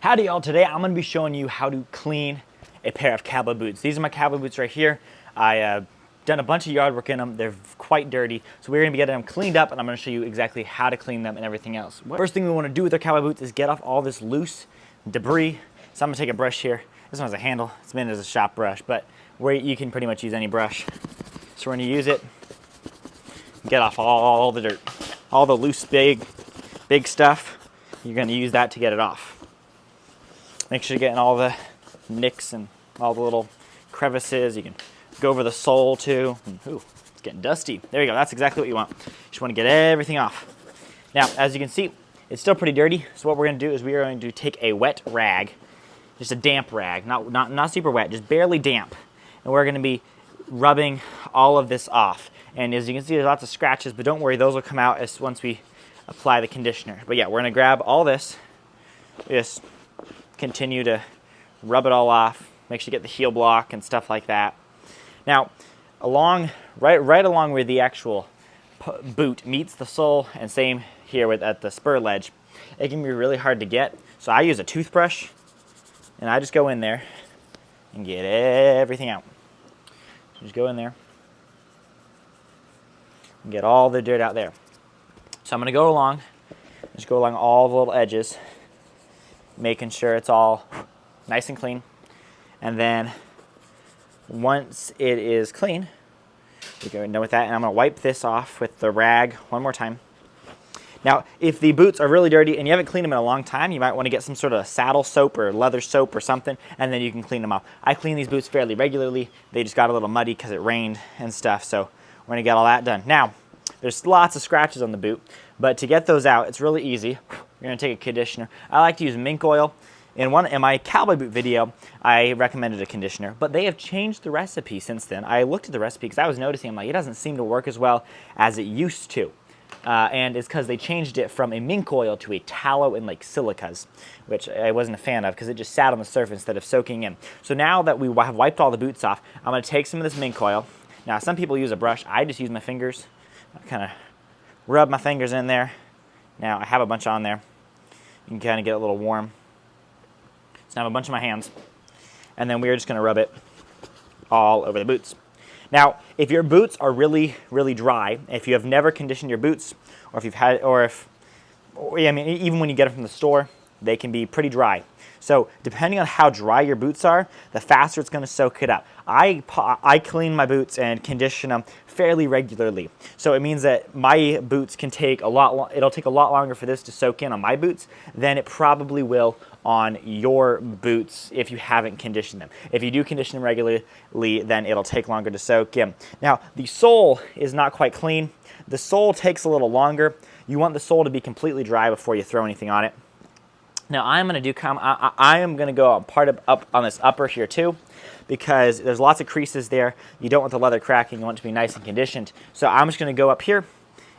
Howdy y'all, today I'm going to be showing you how to clean a pair of cowboy boots. These are my cowboy boots right here. I done a bunch of yard work in them. They're quite dirty, so we're going to be getting them cleaned up, and I'm going to show you exactly how to clean them and everything else. First thing we want to do with our cowboy boots is get off all this loose debris. So I'm going to take a brush here. This one has a handle. It's meant as a shop brush, but where you can pretty much use any brush. So we're going to use it, get off all the dirt, all the loose big stuff. You're going to use that to get it off. Make sure you're getting all the nicks and all the little crevices. You can go over the sole too. Ooh, it's getting dusty. There you go. That's exactly what you want. You just want to get everything off. Now, as you can see, it's still pretty dirty. So what we're going to do is we are going to take a wet rag, just a damp rag, not super wet, just barely damp. And we're going to be rubbing all of this off. And as you can see, there's lots of scratches, but don't worry, those will come out once we apply the conditioner. But yeah, we're going to grab all this, just continue to rub it all off. Make sure you get the heel block and stuff like that. Now, right along where the actual boot meets the sole, and same here at the spur ledge, it can be really hard to get. So I use a toothbrush, and I just go in there and get everything out. Just go in there and get all the dirt out there. So I'm going to go along, just go along all the little edges, making sure it's all nice and clean. And then once it is clean, we're going done with that, and I'm going to wipe this off with the rag one more time. Now, if the boots are really dirty and you haven't cleaned them in a long time, you might want to get some sort of saddle soap or leather soap or something, and then you can clean them off. I clean these boots fairly regularly. They just got a little muddy because it rained and stuff, so we're going to get all that done. Now, there's lots of scratches on the boot, but to get those out, it's really easy. You're going to take a conditioner. I like to use mink oil. In my cowboy boot video, I recommended a conditioner, but they have changed the recipe since then. I looked at the recipe because I was noticing, I'm like, it doesn't seem to work as well as it used to. And it's because they changed it from a mink oil to a tallow and like silicas, which I wasn't a fan of because it just sat on the surface instead of soaking in. So now that we have wiped all the boots off, I'm going to take some of this mink oil. Now, some people use a brush. I just use my fingers. I kind of rub my fingers in there. Now, I have a bunch on there. You can kind of get it a little warm. So I have a bunch on my hands. And then we're just going to rub it all over the boots. Now, if your boots are really, really dry, if you have never conditioned your boots, or if you've had, even when you get them from the store, they can be pretty dry. So depending on how dry your boots are, the faster it's going to soak it up. I clean my boots and condition them fairly regularly. So it means that my boots can take it'll take a lot longer for this to soak in on my boots than it probably will on your boots if you haven't conditioned them. If you do condition them regularly, then it'll take longer to soak in. Now, the sole is not quite clean. The sole takes a little longer. You want the sole to be completely dry before you throw anything on it. Now I am going to go up on this upper here too, because there's lots of creases there. You don't want the leather cracking. You want it to be nice and conditioned. So I'm just going to go up here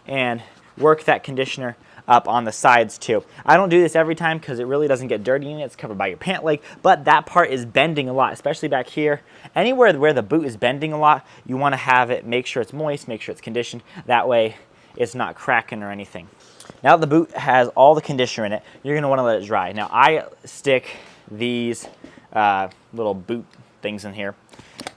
and work that conditioner up on the sides too. I don't do this every time because it really doesn't get dirty in it. It's covered by your pant leg, but that part is bending a lot, especially back here. Anywhere where the boot is bending a lot, you want to have it, make sure it's moist, make sure it's conditioned. That way it's not cracking or anything. Now that the boot has all the conditioner in it, you're going to want to let it dry. Now I stick these little boot things in here.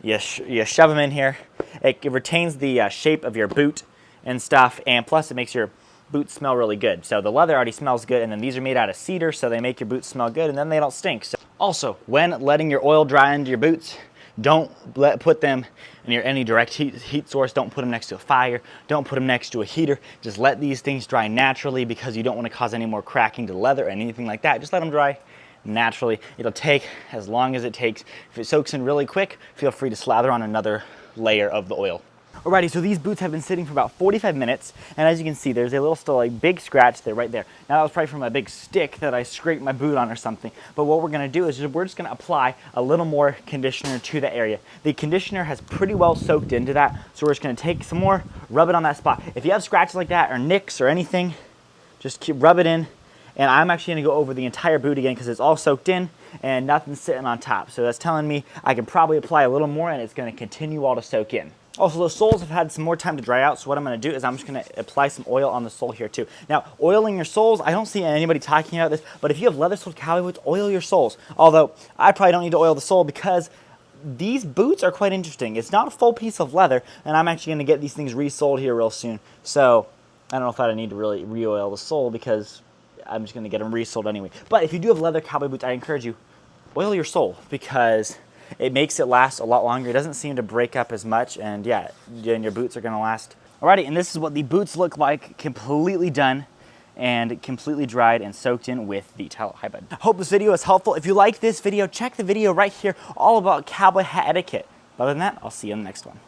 You shove them in here. It retains the shape of your boot and stuff, and plus it makes your boots smell really good. So the leather already smells good, and then these are made out of cedar, so they make your boots smell good, and then they don't stink. So also, when letting your oil dry into your boots, don't put them near any direct heat source. Don't put them next to a fire. Don't put them next to a heater. Just let these things dry naturally because you don't want to cause any more cracking to leather or anything like that. Just let them dry naturally. It'll take as long as it takes. If it soaks in really quick, feel free to slather on another layer of the oil. Alrighty, so these boots have been sitting for about 45 minutes, and as you can see, there's a little still like big scratch there, right there. Now that was probably from a big stick that I scraped my boot on or something, but what we're gonna do is we're just gonna apply a little more conditioner to the area. The conditioner has pretty well soaked into that, so we're just gonna take some more, rub it on that spot. If you have scratches like that or nicks or anything, just rub it in, and I'm actually gonna go over the entire boot again because it's all soaked in and nothing's sitting on top. So that's telling me I can probably apply a little more and it's gonna continue all to soak in. Also, the soles have had some more time to dry out, so what I'm going to do is I'm just going to apply some oil on the sole here too. Now, oiling your soles, I don't see anybody talking about this, but if you have leather-soled cowboy boots, oil your soles. Although, I probably don't need to oil the sole because these boots are quite interesting. It's not a full piece of leather, and I'm actually going to get these things resoled here real soon. So, I don't know if I need to really re-oil the sole because I'm just going to get them resoled anyway. But if you do have leather cowboy boots, I encourage you, oil your sole because it makes it last a lot longer. It doesn't seem to break up as much, and yeah, and your boots are gonna last. Alrighty, and this is what the boots look like, completely done and completely dried and soaked in with the towel. Hi, bud. I hope this video was helpful. If you like this video, check the video right here all about cowboy hat etiquette. Other than that, I'll see you in the next one.